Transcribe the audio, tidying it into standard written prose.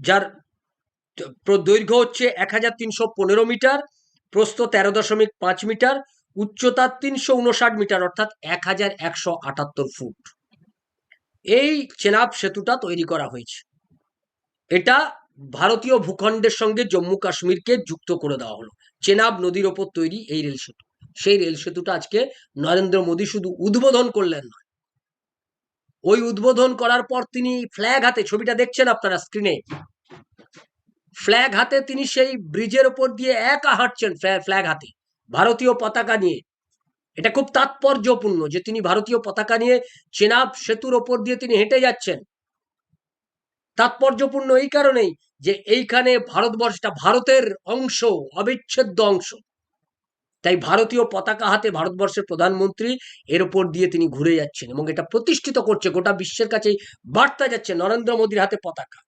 যার দৈর্ঘ্য হচ্ছে 1315 মিটার, প্রস্থ 13.5 মিটার, উচ্চতা 359 মিটার অর্থাৎ 1178 ফুট। এই চেনাব সেতুটা তৈরি করা হয়েছে। এটা ভারতীয় ভূখণ্ডের সঙ্গে জম্মু কাশ্মীরকে যুক্ত করে দেওয়া হলো। চেনাব নদীর ওপর তৈরি এই রেল সেতু। সেই রেল সেতুটা আজকে নরেন্দ্র মোদী শুধু উদ্বোধন করলেন না, ওই উদ্বোধন করার পর তিনি ফ্ল্যাগ হাতে, ছবিটা দেখছেন আপনারা স্ক্রিনে, ফ্ল্যাগ হাতে তিনি সেই ব্রিজের ওপর দিয়ে একা হাঁটছেন, ফ্ল্যাগ হাতে, ভারতীয় পতাকা নিয়ে। এটা খুব তাৎপর্যপূর্ণ যে তিনি ভারতীয় পতাকা নিয়ে চেনাব সেতুর ওপর দিয়ে তিনি হেঁটে যাচ্ছেন। তাৎপর্যপূর্ণ এই কারণেই যে এইখানে ভারতবর্ষটা ভারতের অংশ, অবিচ্ছেদ্য অংশ। তাই ভারতীয় পতাকা হাতে ভারতবর্ষের প্রধানমন্ত্রী এর ওপর দিয়ে তিনি ঘুরে যাচ্ছেন এবং এটা প্রতিষ্ঠিত করছে, গোটা বিশ্বের কাছে বার্তা যাচ্ছে নরেন্দ্র মোদীর হাতে পতাকা।